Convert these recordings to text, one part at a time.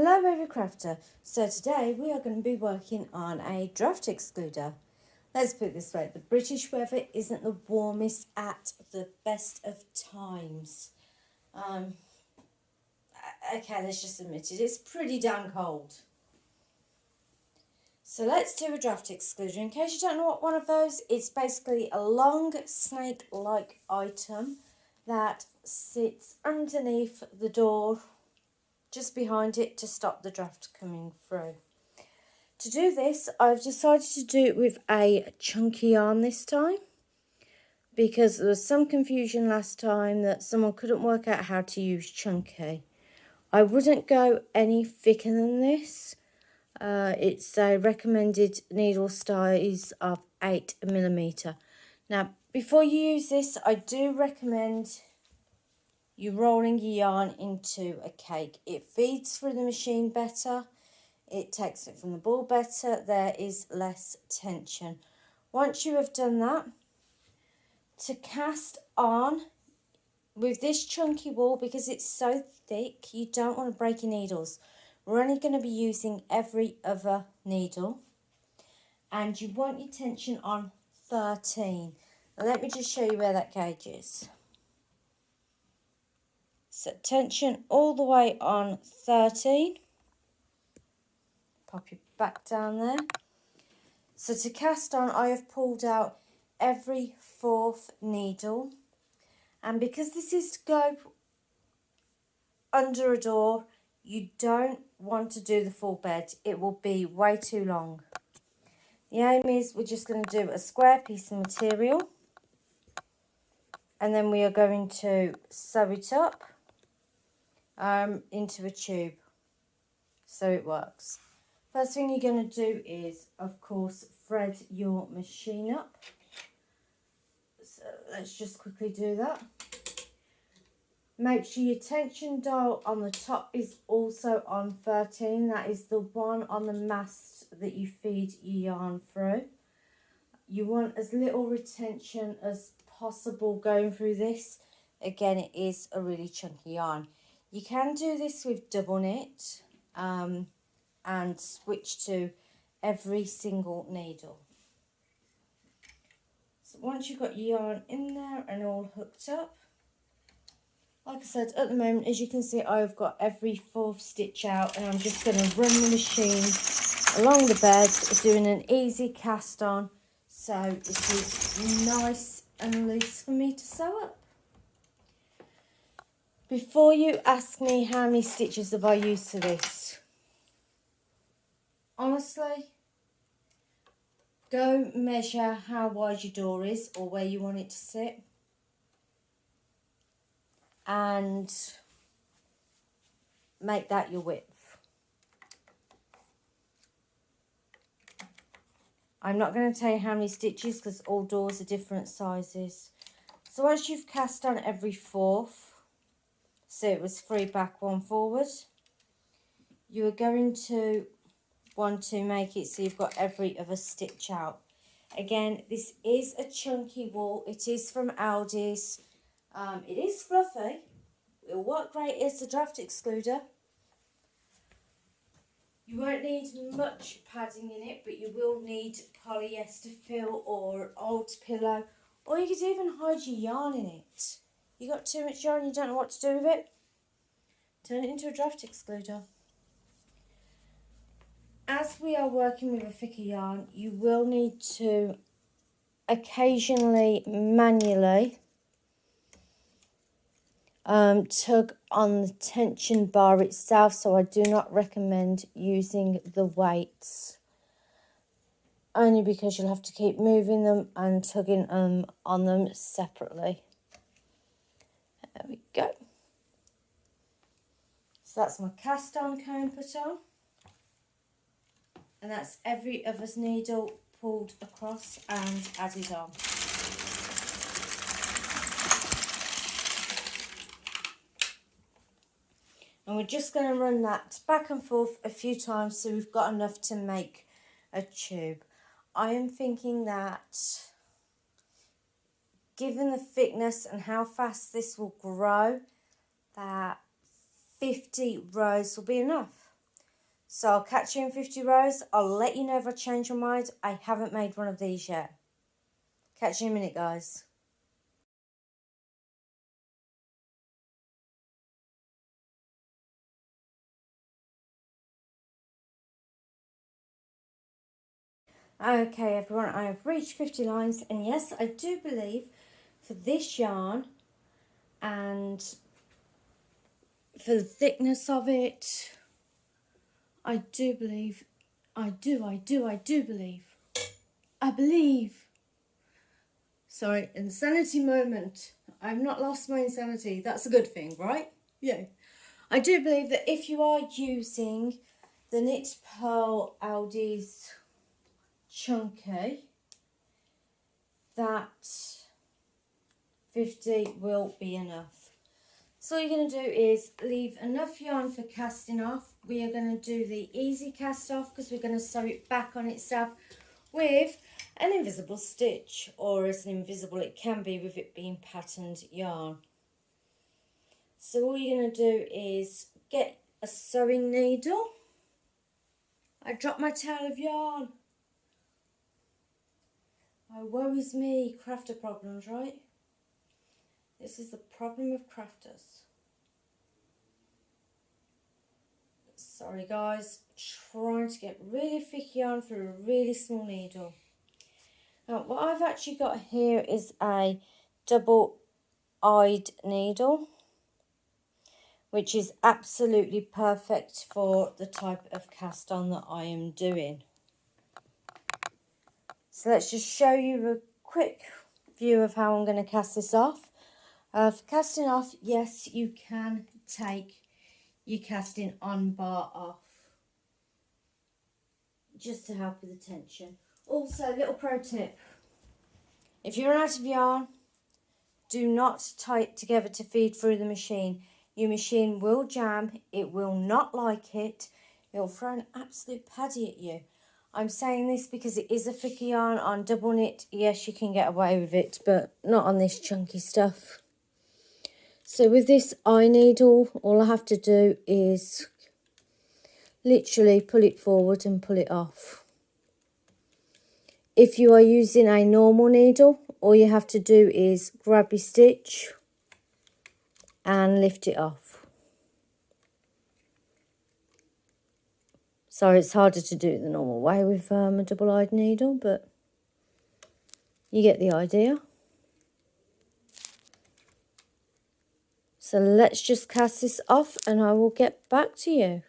Hello Crafter. So today we are going to be working on a draft excluder. Let's put it this way, the British weather isn't the warmest at the best of times. Okay, let's just admit it, it's pretty damn cold. So let's do a draft excluder. In case you don't know what one of those, it's basically a long snake-like item that sits underneath the door, just behind it, to stop the draft coming through. To do this, I've decided to do it with a chunky yarn this time, because there was some confusion last time that someone couldn't work out how to use chunky. I wouldn't go any thicker than this. It's a recommended needle size of 8mm. Now, before you use this, I do recommend you rolling your yarn into a cake. It feeds through the machine better. It takes it from the ball better. There is less tension. Once you have done that, to cast on with this chunky wool, because it's so thick, you don't want to break your needles. We're only going to be using every other needle, and you want your tension on 13. Now, let me just show you where that gauge is. So tension all the way on 13. Pop your back down there. So to cast on, I have pulled out every 4th needle, and because this is to go under a door, you don't want to do the full bed. It will be way too long. The aim is we're just going to do a square piece of material, and then we are going to sew it up into a tube so it works. First thing you're going to do is, of course, thread your machine up. So let's just quickly do that. Make sure your tension dial on the top is also on 13. That is the one on the mast that you feed your yarn through. You want as little retention as possible going through this. Again, it is a really chunky yarn. You can do this with double knit and switch to every single needle. So once you've got your yarn in there and all hooked up, like I said, at the moment, as you can see, I've got every 4th stitch out, and I'm just going to run the machine along the bed, doing an easy cast on, so it is nice and loose for me to sew up. Before you ask me how many stitches have I used to this, honestly, go measure how wide your door is or where you want it to sit, and make that your width. I'm not going to tell you how many stitches because all doors are different sizes. So once you've cast on every 4th, so it was 3 back, 1 forward, you are going to want to make it so you've got every other stitch out. Again, this is a chunky wool. It is from Aldi's. It is fluffy. It'll work great as a draft excluder. You won't need much padding in it, but you will need polyester fill or old pillow, or you could even hide your yarn in it. You got too much yarn, you don't know what to do with it, turn it into a draft excluder. As we are working with a thicker yarn, you will need to occasionally manually tug on the tension bar itself, so I do not recommend using the weights, only because you'll have to keep moving them and tugging on them separately. There we go. So that's my cast on comb put on, and that's every other needle pulled across and added on. And we're just going to run that back and forth a few times so we've got enough to make a tube. I am thinking that, given the thickness and how fast this will grow, that 50 rows will be enough. So I'll catch you in 50 rows. I'll let you know if I change my mind. I haven't made one of these yet. Catch you in a minute, guys. Okay, everyone, I have reached 50 lines, and yes, I do believe for this yarn and for the thickness of it, I believe, I believe. Sorry, insanity moment. I've not lost my insanity. That's a good thing, right? Yeah. I do believe that if you are using the Knit Pearl Aldi's Chunky, that 50 will be enough. So all you're going to do is leave enough yarn for casting off. We are going to do the easy cast off because we're going to sew it back on itself with an invisible stitch, or as invisible it can be with it being patterned yarn. So all you're going to do is get a sewing needle. I dropped my tail of yarn. Oh, woe is me, crafter problems, right? This is the problem of crafters. Sorry guys, trying to get really thick yarn through a really small needle. Now what I've actually got here is a double-eyed needle, which is absolutely perfect for the type of cast on that I am doing. So let's just show you a quick view of how I'm going to cast this off. For casting off, yes, you can take your casting on bar off, just to help with the tension. Also, little pro tip, if you're out of yarn, do not tie it together to feed through the machine. Your machine will jam, it will not like it, it'll throw an absolute paddy at you. I'm saying this because it is a thicker yarn. On double knit, yes, you can get away with it, but not on this chunky stuff. So with this eye needle, all I have to do is literally pull it forward and pull it off. If you are using a normal needle, all you have to do is grab your stitch and lift it off. Sorry, it's harder to do it the normal way with a double-eyed needle, but you get the idea. So let's just cast this off and I will get back to you.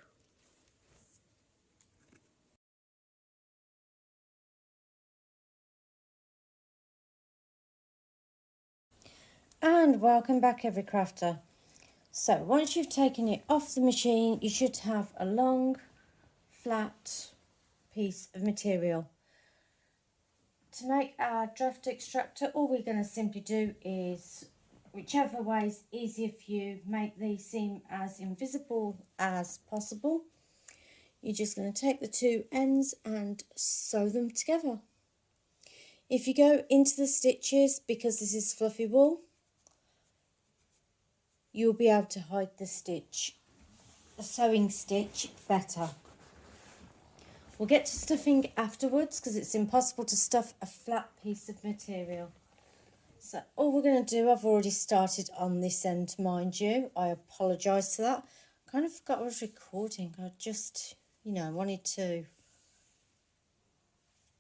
And welcome back, every crafter. So once you've taken it off the machine, you should have a long, flat piece of material. To make our draft extractor, all we're going to simply do is, whichever way is easier for you, make these seem as invisible as possible. You're just going to take the two ends and sew them together. If you go into the stitches, because this is fluffy wool, you'll be able to hide the stitch, the sewing stitch, better. We'll get to stuffing afterwards because it's impossible to stuff a flat piece of material. So all we're going to do, I've already started on this end, mind you. I apologise for that. I kind of forgot I was recording. I just, wanted to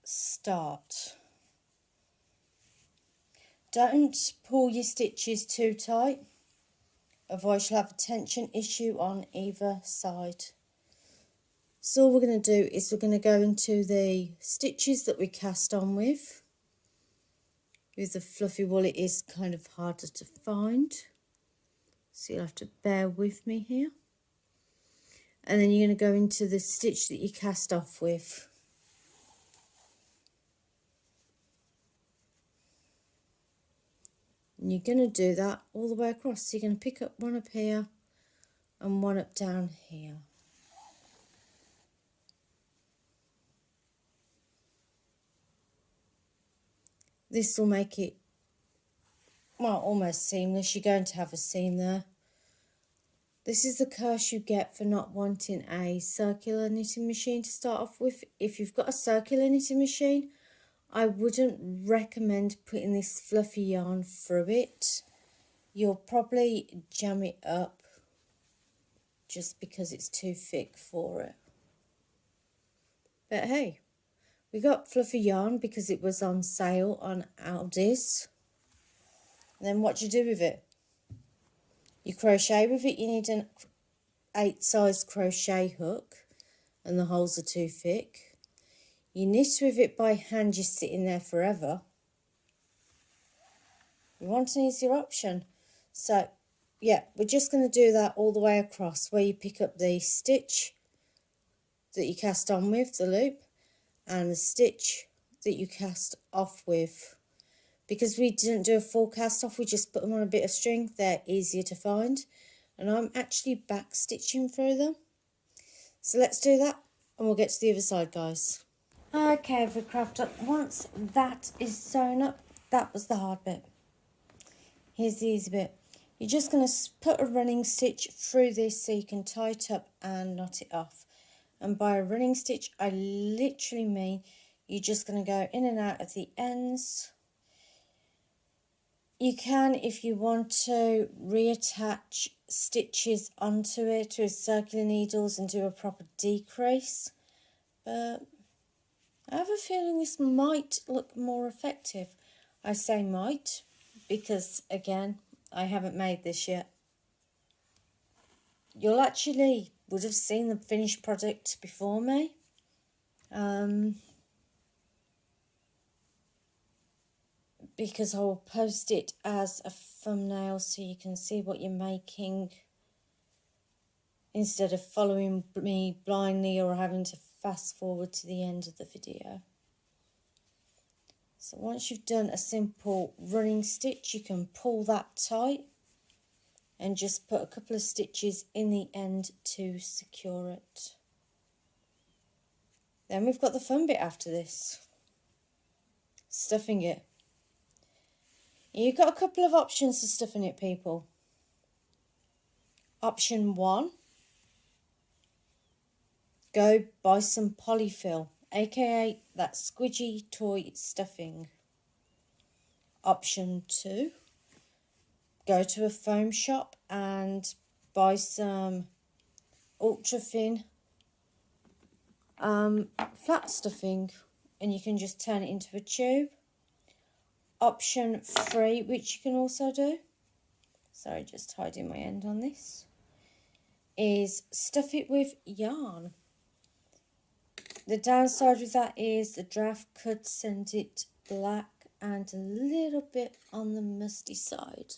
start. Don't pull your stitches too tight, otherwise you'll have a tension issue on either side. So all we're going to do is we're going to go into the stitches that we cast on with. With the fluffy wool, it is kind of harder to find, so you'll have to bear with me here. And then you're going to go into the stitch that you cast off with. And you're going to do that all the way across. So you're going to pick up one up here and one up down here. This will make it, well, almost seamless. You're going to have a seam there. This is the curse you get for not wanting a circular knitting machine to start off with. If you've got a circular knitting machine, I wouldn't recommend putting this fluffy yarn through it. You'll probably jam it up just because it's too thick for it. But hey, we got fluffy yarn because it was on sale on Aldi's. And then what do you do with it? You crochet with it. You need an 8 size crochet hook and the holes are too thick. You knit with it by hand, just sitting there forever. You want an easier option. So yeah, we're just going to do that all the way across, where you pick up the stitch that you cast on with, the loop, and the stitch that you cast off with. Because we didn't do a full cast off, we just put them on a bit of string. They're easier to find. And I'm actually back stitching through them. So let's do that and we'll get to the other side, guys. Okay, every crafter, once that is sewn up, that was the hard bit. Here's the easy bit. You're just going to put a running stitch through this so you can tie it up and knot it off. And by a running stitch, I literally mean you're just going to go in and out of the ends. You can, if you want to, reattach stitches onto it with circular needles and do a proper decrease. But I have a feeling this might look more effective. I say might because, again, I haven't made this yet. You'll actually would have seen the finished product before me. Because I will post it as a thumbnail so you can see what you're making instead of following me blindly or having to fast forward to the end of the video. So once you've done a simple running stitch, you can pull that tight and just put a couple of stitches in the end to secure it. Then we've got the fun bit after this, stuffing it. You've got a couple of options for stuffing it, people. Option 1, go buy some polyfill, aka that squidgy toy stuffing. Option 2, go to a foam shop and buy some ultra thin flat stuffing and you can just turn it into a tube. Option 3, which you can also do, sorry, just hiding my end on this, is stuff it with yarn. The downside with that is the draft could send it black and a little bit on the musty side,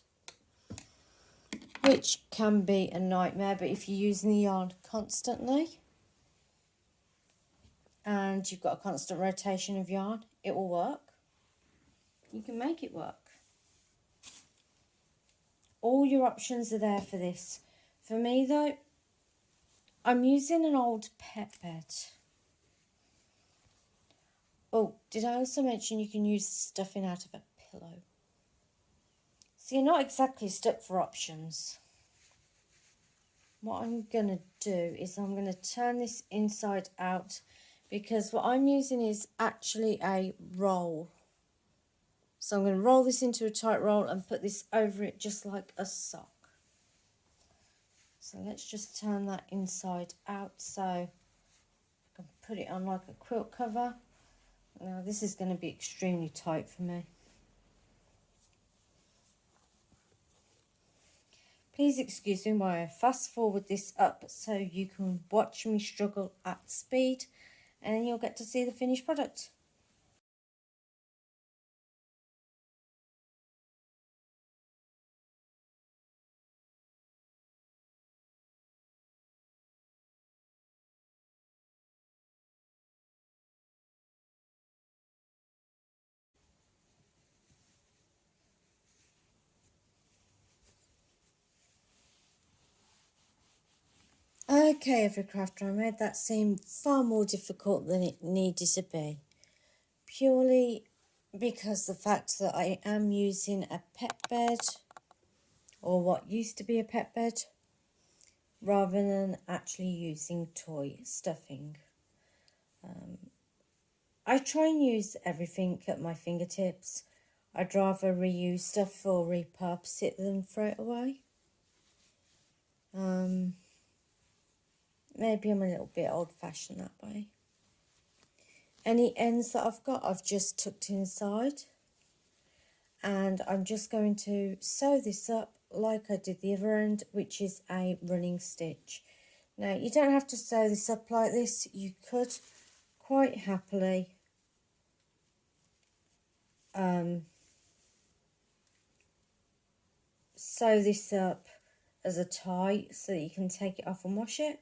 which can be a nightmare. But if you're using the yarn constantly and you've got a constant rotation of yarn, it will work. You can make it work. All your options are there for this. For me though, I'm using an old pet bed. Oh, did I also mention you can use stuffing out of a pillow? So you're not exactly stuck for options. What I'm going to do is I'm going to turn this inside out because what I'm using is actually a roll. So I'm going to roll this into a tight roll and put this over it just like a sock. So let's just turn that inside out so I can put it on like a quilt cover. Now this is going to be extremely tight for me. Please excuse me while I fast forward this up so you can watch me struggle at speed and then you'll get to see the finished product. Okay, every crafter, I made that seem far more difficult than it needed to be. Purely because the fact that I am using a pet bed, or what used to be a pet bed. rather than actually using toy stuffing. I try and use everything at my fingertips. I'd rather reuse stuff or repurpose it than throw it away. Maybe I'm a little bit old-fashioned that way. Any ends that I've got, I've just tucked inside. And I'm just going to sew this up like I did the other end, which is a running stitch. Now, you don't have to sew this up like this. You could quite happily sew this up as a tie so that you can take it off and wash it.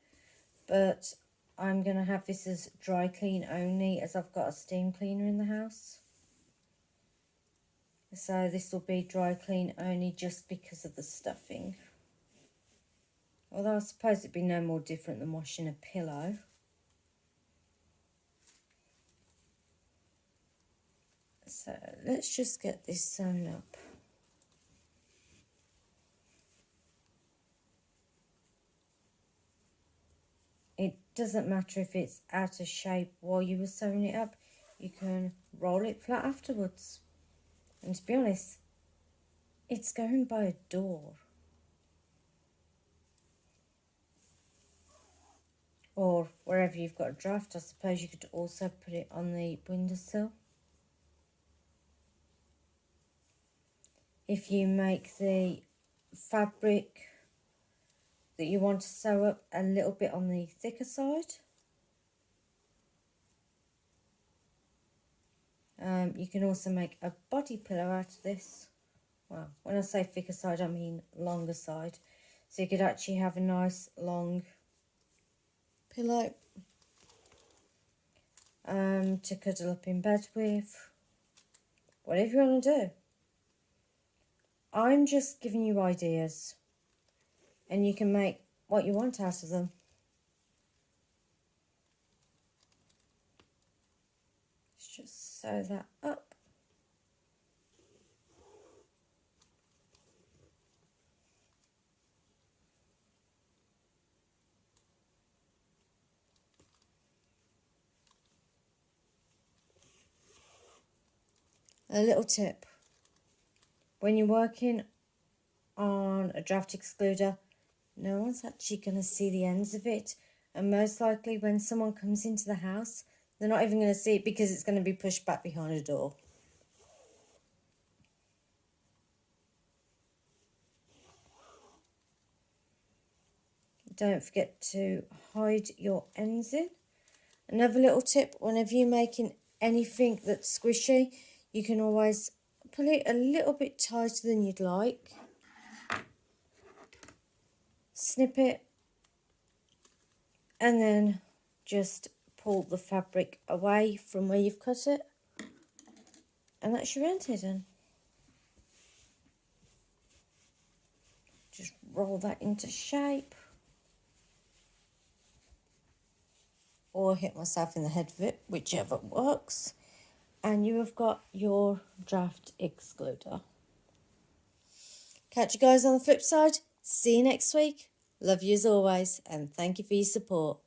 But I'm going to have this as dry clean only, as I've got a steam cleaner in the house. So this will be dry clean only just because of the stuffing. Although I suppose it'd be no more different than washing a pillow. So let's just get this sewn up. It doesn't matter if it's out of shape while you were sewing it up. You can roll it flat afterwards. And to be honest, it's going by a door. Or wherever you've got a draft, I suppose you could also put it on the windowsill. If you make the fabric that you want to sew up a little bit on the thicker side, you can also make a body pillow out of this. Well, when I say thicker side, I mean longer side. So you could actually have a nice long pillow to cuddle up in bed with. Whatever you want to do. I'm just giving you ideas. And you can make what you want out of them. Let's just sew that up. A little tip. When you're working on a draft excluder, no one's actually going to see the ends of it. And most likely when someone comes into the house, they're not even going to see it because it's going to be pushed back behind a door. Don't forget to hide your ends in. Another little tip, whenever you're making anything that's squishy, you can always pull it a little bit tighter than you'd like. Snip it. And then just pull the fabric away from where you've cut it. And that's your end hidden. Just roll that into shape. Or hit myself in the head with it, whichever works. And you have got your draft excluder. Catch you guys on the flip side. See you next week. Love you as always, and thank you for your support.